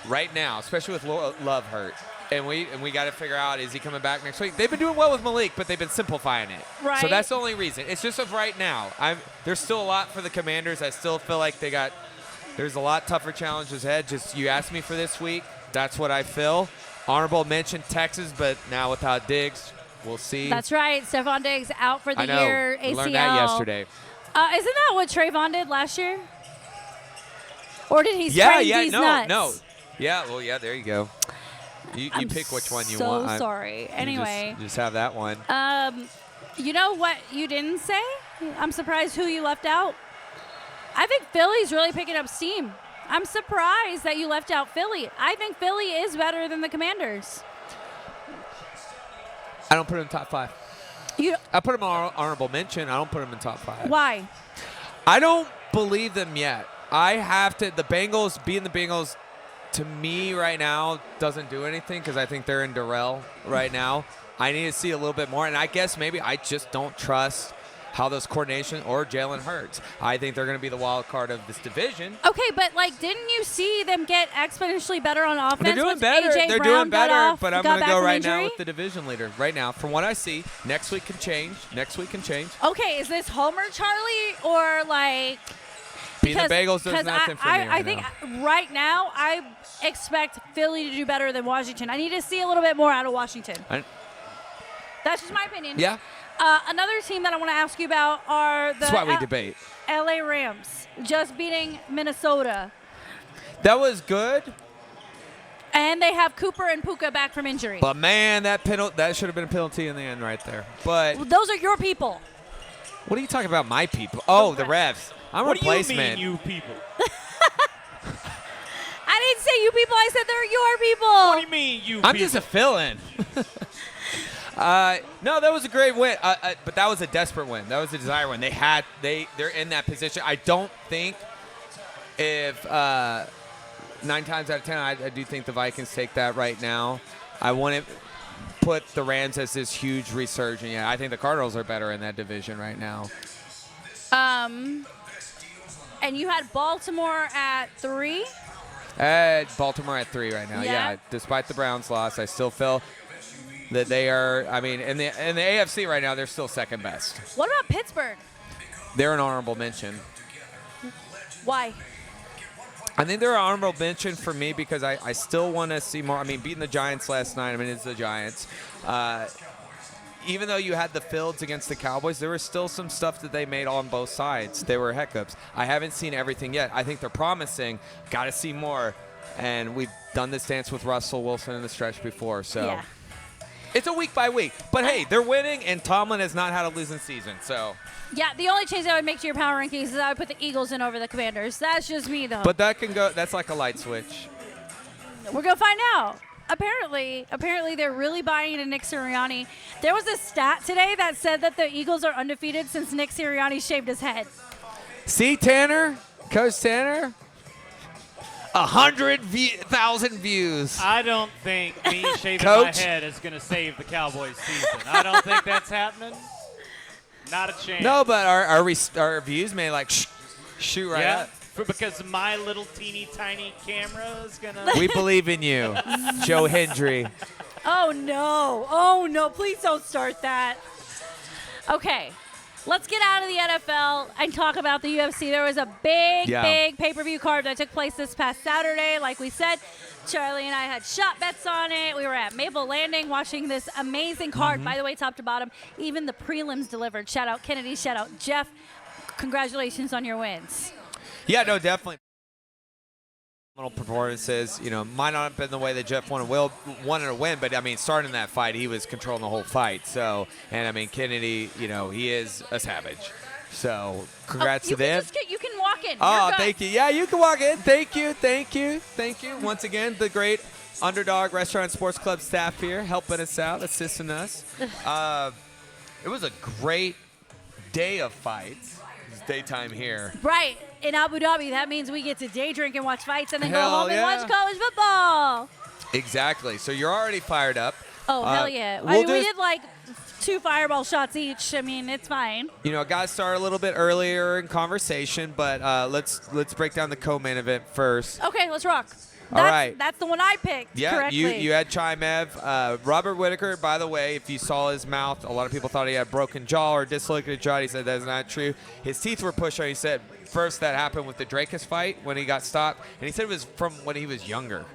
right now, especially with Love hurt. And we got to figure out, is he coming back next week? They've been doing well with Malik, but they've been simplifying it. Right. So that's the only reason. It's just of right now. There's still a lot for the Commanders. I still feel like there's a lot tougher challenges ahead. Just you asked me for this week. That's what I feel. Honorable mention Texas, but now without Diggs, we'll see. That's right. Stephon Diggs out for the I know. year. We ACL. learned that yesterday. Isn't that what Trayvon did last year? Or did he Yeah, sprain yeah, these no, nuts? no. Yeah, well, yeah, there you go. You pick which one you want. So sorry. Anyway. Just have that one. You know what you didn't say? I'm surprised who you left out. I think Philly's really picking up steam. I'm surprised that you left out Philly. I think Philly is better than the Commanders. I don't put him in top 5. You I put him on honorable mention. I don't put him in top 5. why? I don't believe them yet. I have to. The Bengals, being the Bengals, to me right now doesn't do anything because I think they're in Darrell right now. I need to see a little bit more, and I guess maybe I just don't trust how those coordination or Jalen Hurts. I think they're going to be the wild card of this division. Okay, but didn't you see them get exponentially better on offense? They're doing once better. AJ They're Brown doing better, got off, but I'm got going to back go from right now injury? with the division leader. Right now, from what I see, next week can change. Next week can change. Okay, is this Homer Charlie or Being the Bengals does nothing for me I right think now. right now I expect Philly to do better than Washington. I need to see a little bit more out of Washington. That's just my opinion. Yeah, Another team that I want to ask you about are the that's why we debate. LA Rams, just beating Minnesota. That was good. And they have Cooper and Puka back from injury. But man, that should have been a penalty in the end right there. But Those are your people. what are you talking about, my people? Oh, the refs. I'm a What do you replacement. mean, you people? I didn't say you people. I said they're your people. What do you mean, you I'm people? just a fill-in. No, that was a great win. But that was a desperate win. That was a desire win. They're in that position. I don't think if 9 times out of 10, I do think the Vikings take that right now. I wouldn't put the Rams as this huge resurgence. Yeah, I think the Cardinals are better in that division right now. And you had Baltimore at 3. Baltimore at 3 right now. Yeah. Yeah, despite the Browns' loss, I still feel that they are. I mean, in the AFC right now, they're still second best. What about Pittsburgh? They're an honorable mention. Why? I think they're an honorable mention for me because I still want to see more. I mean, beating the Giants last night, I mean, it's the Giants. Even though you had the fields against the Cowboys, there was still some stuff that they made on both sides. They were hiccups. I haven't seen everything yet. I think they're promising. Got to see more. And we've done this dance with Russell Wilson in the stretch before. So Yeah. it's a week by week. But, hey, they're winning, and Tomlin has not had a losing season. So. Yeah, the only change I would make to your power rankings is I would put the Eagles in over the Commanders. That's just me, though. But that can go. That's like a light switch. We're going to find out. Apparently, they're really buying into Nick Sirianni. There was a stat today that said that the Eagles are undefeated since Nick Sirianni shaved his head. See, Tanner? Coach Tanner? 100,000 views. I don't think me shaving Coach? my head is going to save the Cowboys season. I don't think that's happening. Not a chance. No, but our views may like shoot right yeah, up. because my little teeny tiny camera is going to. We believe in you, Joe Hendry. Oh, no. Oh, no. Please don't start that. Okay, let's get out of the NFL and talk about the UFC. There was a big pay-per-view card that took place this past Saturday. Like we said, Charlie and I had shot bets on it. We were at Maple Landing watching this amazing card. By the way, top to bottom, even the prelims delivered. Shout out Kennedy, shout out Jeff. Congratulations on your wins. Yeah, no, definitely. Performances, might not have been the way that Jeff wanted to win, but I mean, starting that fight, he was controlling the whole fight. So, and I mean, Kennedy, he is a savage. So, congrats to them. You can walk in. Oh, You're good. thank you. Yeah, you can walk in. Thank you. Once again, the great Underdog Restaurant and Sports Club staff here helping us out, assisting us. It was a great day of fights. It's daytime here. Right. In Abu Dhabi, that means we get to day drink and watch fights and then go Hell home and yeah. watch college football. Exactly. So you're already fired up. Oh, hell yeah. we'll we did like 2 fireball shots each. I mean, it's fine. Got to start a little bit earlier in conversation, but let's break down the co-main event first. Okay, let's rock. All right. That's the one I picked Yeah, correctly. you had Chimev. Robert Whitaker, by the way, if you saw his mouth, a lot of people thought he had broken jaw or dislocated jaw. He said that's not true. His teeth were pushed out. He said first that happened with the Drakus fight when he got stopped, and he said it was from when he was younger.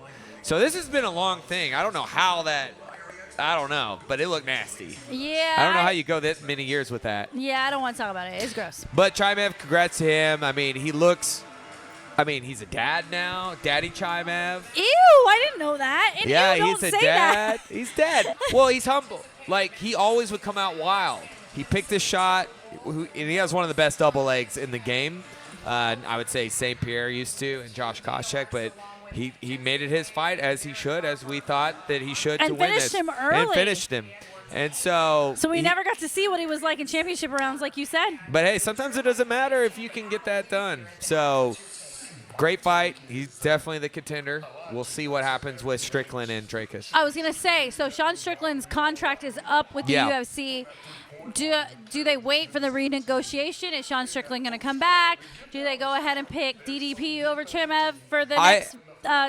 So this has been a long thing. I don't know how that – I don't know, but it looked nasty. Yeah. I don't know how you go that many years with that. Yeah, I don't want to talk about it. It's gross. But Chimev, congrats to him. I mean, he looks – I mean, he's a dad now. Daddy Chimev. Ew, I didn't know that. And Yeah, ew, he's don't a say dad. that. He's dad. Well, he's humble. Like, he always would come out wild. He picked his shot, and he has one of the best double legs in the game. I would say St. Pierre used to and Josh Koscheck, but he made it his fight as he should, as we thought that he should And to win this. finished him early. And finished him. And so We never got to see what he was like in championship rounds, like you said. But, hey, sometimes it doesn't matter if you can get that done. So – great fight. He's definitely the contender. We'll see what happens with Strickland and Drakus. I was going to say, so Sean Strickland's contract is up with the UFC. Do they wait for the renegotiation? Is Sean Strickland going to come back? Do they go ahead and pick DDP over Chimev for the next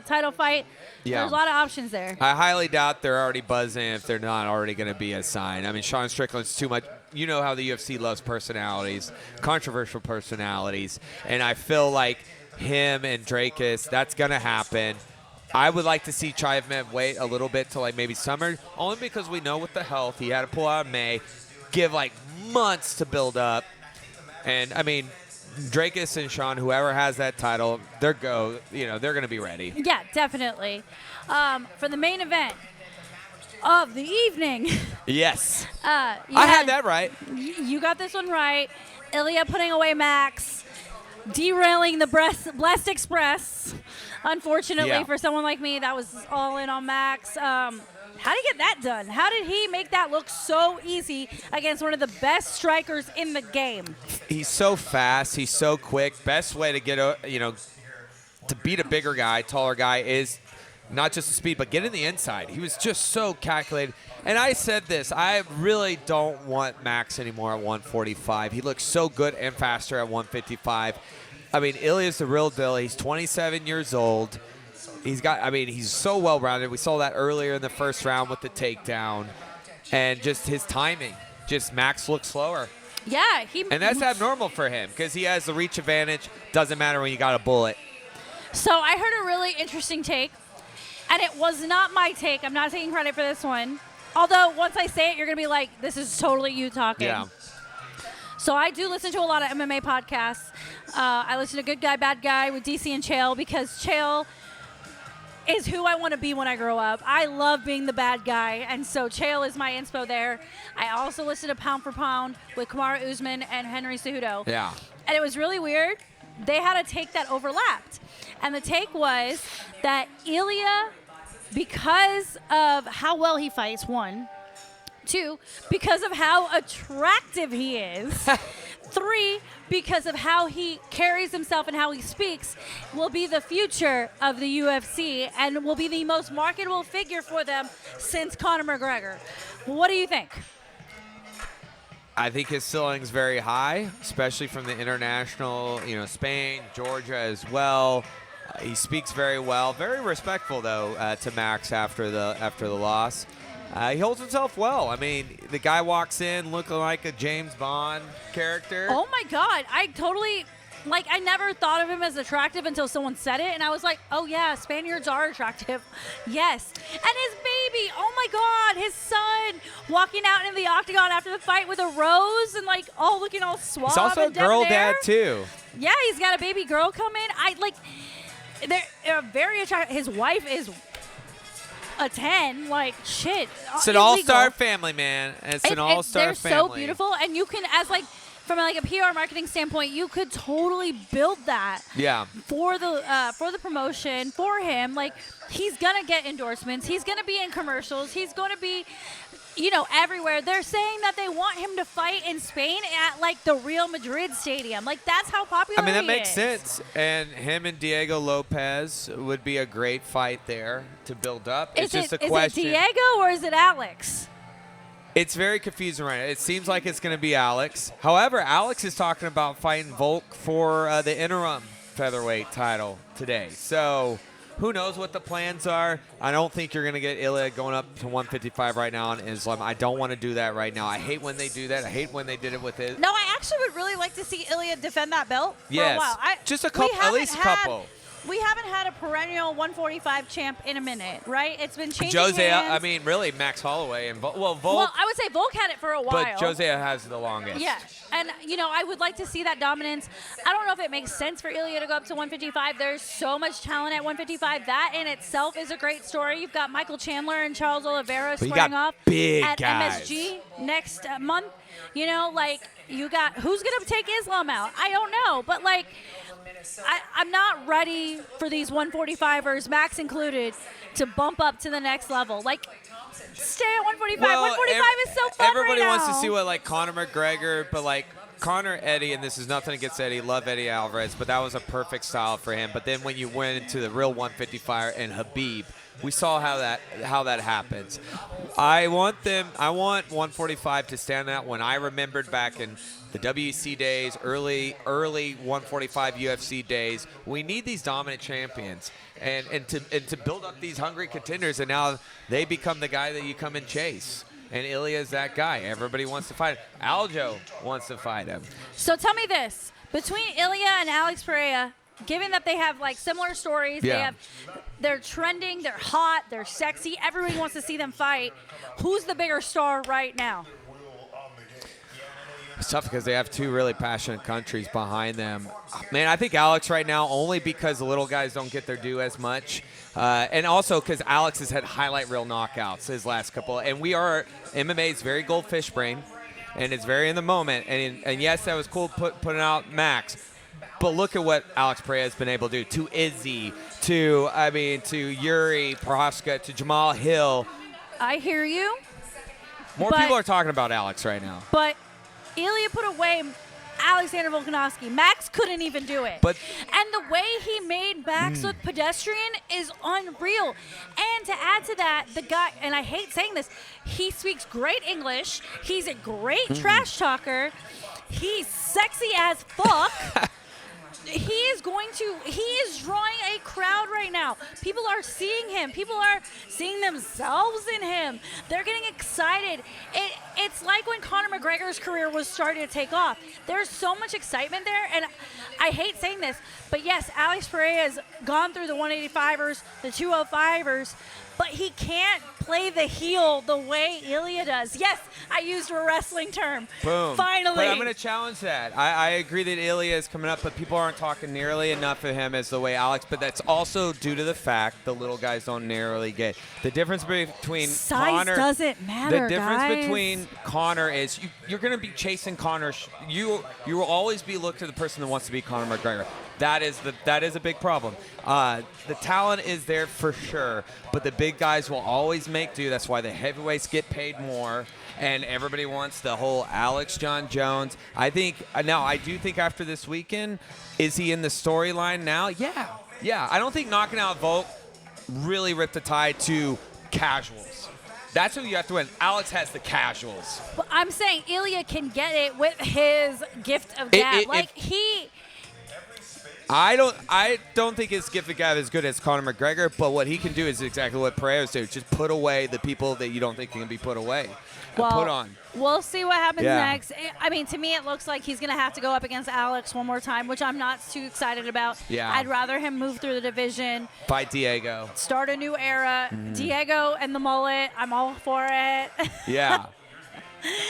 title fight? Yeah. There's a lot of options there. I highly doubt they're already buzzing if they're not already going to be a sign. I mean, Sean Strickland's too much. You know how the UFC loves personalities, controversial personalities, and I feel like him and Drakus, that's going to happen. I would like to see Chimev wait a little bit till like maybe summer, only because we know with the health, he had to pull out in May, give like months to build up. And, I mean, Drakus and Sean, whoever has that title, they're going to be ready. Yeah, definitely. For the main event of the evening. Yes. I had that right. You got this one right. Ilya putting away Max. Derailing the Blessed Express. Unfortunately, for someone like me, that was all in on Max. How did he get that done? How did he make that look so easy against one of the best strikers in the game? He's so fast. He's so quick. Best way to get to beat a bigger guy, taller guy is not just the speed, but getting the inside. He was just so calculated. And I said this, I really don't want Max anymore at 145. He looks so good and faster at 155. I mean, Ilya's the real deal. He's 27 years old. He's so well-rounded. We saw that earlier in the first round with the takedown. And just his timing. Just Max looks slower. Yeah. And that's abnormal for him because he has the reach advantage. Doesn't matter when you got a bullet. So I heard a really interesting take, and it was not my take. I'm not taking credit for this one. Although once I say it, you're going to be like, this is totally you talking. Yeah. So I do listen to a lot of MMA podcasts. I listen to Good Guy, Bad Guy with DC and Chael because Chael is who I want to be when I grow up. I love being the bad guy, and so Chael is my inspo there. I also listen to Pound for Pound with Kamaru Usman and Henry Cejudo. Yeah. And it was really weird. They had a take that overlapped. And the take was that Ilya, because of how well he fights, 1, 2, because of how attractive he is, 3, because of how he carries himself and how he speaks, will be the future of the UFC and will be the most marketable figure for them since Conor McGregor. What do you think? I think his ceiling's very high, especially from the international, Spain, Georgia as well. He speaks very well, very respectful though to Max after the loss. He holds himself well. I mean, the guy walks in looking like a James Bond character. Oh my God, I never thought of him as attractive until someone said it, and I was like, oh yeah, Spaniards are attractive. Yes. And his baby, oh my God, his son walking out in the octagon after the fight with a rose and looking all suave. He's also a and girl debonair. dad too. Yeah, he's got a baby girl coming. They're very attractive. His wife is a 10. Shit. It's an all-star family, man. It's an all-star family. They're so beautiful, and you can, from a PR marketing standpoint, you could totally build that. Yeah. For the promotion, for him, he's gonna get endorsements. He's gonna be in commercials. He's gonna be, everywhere. They're saying that they want him to fight in Spain at the Real Madrid stadium. That's how popular he is. That makes sense. And him and Diego Lopez would be a great fight there to build up. It's just a question. Is it Diego or is it Alex? It's very confusing right now. It seems like it's going to be Alex. However, Alex is talking about fighting Volk for the interim featherweight title today. So who knows what the plans are. I don't think you're going to get Ilya going up to 155 right now in Islam. I don't want to do that right now. I hate when they do that. I hate when they did it with it. No, I actually would really like to see Ilya defend that belt for yes. a while. Just a couple, at least a couple. We haven't had a perennial 145 champ in a minute, right? It's been changing Jose, hands. Really, Max Holloway and Volk. Well, I would say Volk had it for a while. But Jose has the longest. Yeah, and I would like to see that dominance. I don't know if it makes sense for Ilya to go up to 155. There's so much talent at 155. That in itself is a great story. You've got Michael Chandler and Charles Oliveira squaring off at guys. MSG next month. You got who's gonna take Islam out? I don't know, but I'm not ready for these 145ers, Max included, to bump up to the next level. Stay at 145. Well, 145 is so fun everybody right wants now. to see what Conor McGregor, but Conor, Eddie, and this is nothing against Eddie, love Eddie Alvarez, but that was a perfect style for him. But then when you went into the real 155 and Habib, we saw how that happens. I want 145 to stand out. When I remembered back in the WEC days, early 145 UFC days, we need these dominant champions and to build up these hungry contenders, and now they become the guy that you come and chase. And Ilya is that guy. Everybody wants to fight him. Aljo wants to fight him. So tell me this. Between Ilya and Alex Pereira, given that they have similar stories, they're trending, they're hot, they're sexy, everybody wants to see them fight. Who's the bigger star right now? It's tough because they have two really passionate countries behind them. Man, I think Alex right now, only because the little guys don't get their due as much. And also because Alex has had highlight reel knockouts his last couple. And MMA is very goldfish brain, and it's very in the moment. And yes, that was cool putting out Max. But look at what Alex Pereira has been able to do to Izzy, to Yuri Prohaska, to Jamal Hill. I hear you. More people are talking about Alex right now. But Ilya put away Alexander Volkanovski. Max couldn't even do it. And the way he made Max look pedestrian is unreal. And to add to that, the guy, and I hate saying this, he speaks great English. He's a great trash talker. He's sexy as fuck. He is drawing a crowd right now. People are seeing him. People are seeing themselves in him. They're getting excited. It's like when Conor McGregor's career was starting to take off. There's so much excitement there, and I hate saying this, but yes, Alex Pereira has gone through the 185ers, the 205ers, but he can't play the heel the way Ilya does. Yes, I used a wrestling term. Boom. Finally. But I'm going to challenge that. I agree that Ilya is coming up, but people aren't talking nearly enough of him as the way Alex. But that's also due to the fact the little guys don't narrowly get. The difference between size Conor doesn't matter, The difference guys. between Conor is you're going to be chasing Conor. You will always be looked to the person that wants to be Conor McGregor. That is a big problem. The talent is there for sure, but the big guys will always make do. That's why the heavyweights get paid more, and everybody wants the whole Alex John Jones. I do think after this weekend, is he in the storyline now? Yeah. I don't think knocking out Volk really ripped the tie to casuals. That's who you have to win. Alex has the casuals. But I'm saying Ilya can get it with his gift of gab. I don't think his gift of gab is as good as Conor McGregor, but what he can do is exactly what Pereira's do. Just put away the people that you don't think can be put away. And put on. We'll see what happens next. I mean, to me, it looks like he's going to have to go up against Alex one more time, which I'm not too excited about. Yeah. I'd rather him move through the division. Fight Diego. Start a new era. Diego and the mullet, I'm all for it. Yeah.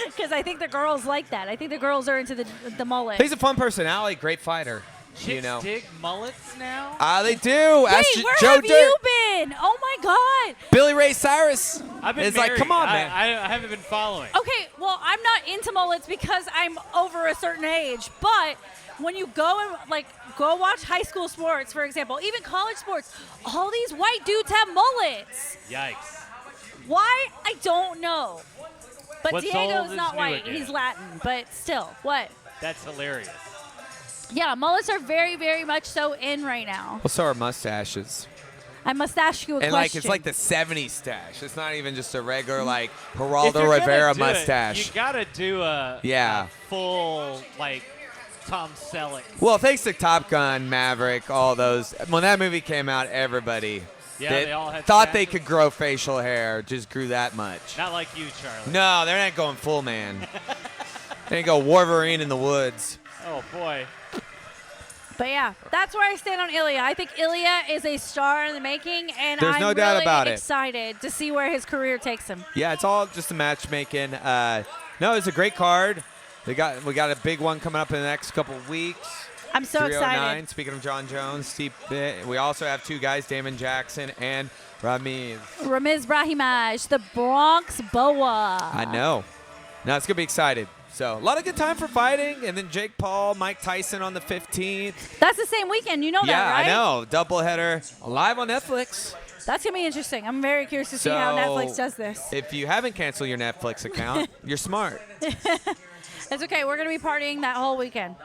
Because I think the girls like that. I think the girls are into the mullet. He's a fun personality, great fighter. Chicks dig mullets now? They do. Wait, where have you been? Oh, my God. Billy Ray Cyrus. I've been It's married. like, come on, man. I haven't been following. Okay, well, I'm not into mullets because I'm over a certain age. But when you go and, go watch high school sports, for example, even college sports, all these white dudes have mullets. Yikes. Why? I don't know. But What's Diego's old is not new white. again. He's Latin. But still, what? That's hilarious. Yeah, mullets are very, very much so in right now. Well, so are mustaches. I must ask you a And question. it's like the 70s stash. It's not even just a regular If Geraldo you're Rivera gonna do mustache. you gotta do a full Tom Selleck. Well, thanks to Top Gun, Maverick, all those. When that movie came out, everybody They all had thought they statues. could grow facial hair, just grew that much. Not like you, Charlie. No, they're not going full man. They ain't go Wolverine in the woods. Oh boy. But yeah, that's where I stand on Ilya. I think Ilya is a star in the making, and There's I'm no doubt really about it. excited to see where his career takes him. Yeah, it's all just a matchmaking. No, it's a great card. We got a big one coming up in the next couple of weeks. I'm so 309. excited. Speaking of John Jones, Steve, we also have two guys, Damon Jackson and Ramiz. Ramiz Brahimaj, the Bronx Boa. I know. No, it's going to be excited. So, a lot of good time for fighting. And then Jake Paul, Mike Tyson on the 15th. That's the same weekend. You know that, right? Yeah, I know. Doubleheader live on Netflix. That's going to be interesting. I'm very curious to see how Netflix does this. If you haven't canceled your Netflix account, you're smart. It's okay. We're going to be partying that whole weekend.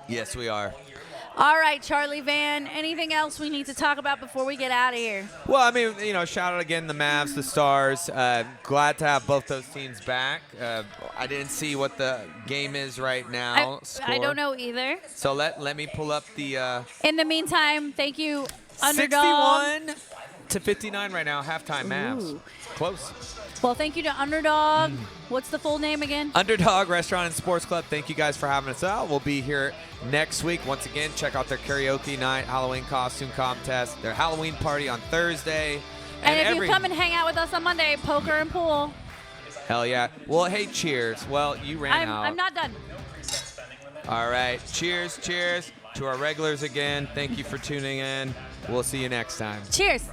Yes, we are. All right, Charlie Van, anything else we need to talk about before we get out of here? Well, I mean, shout out again the Mavs, the Stars. Glad to have both those teams back. I didn't see what the game is right now. I don't know either. So let me pull up the In the meantime, thank you, Underdog. 61-59 right now, halftime Mavs. Ooh. Close. Well, thank you to Underdog. What's the full name again? Underdog Restaurant and Sports Club, thank you guys for having us out. We'll be here next week. Once again, check out their karaoke night, Halloween costume contest, their Halloween party on Thursday. And if you come and hang out with us on Monday, poker and pool. Hell yeah. Well, hey, cheers. Well, you ran out. I'm not done. All right. Cheers to our regulars again. Thank you for tuning in. We'll see you next time. Cheers.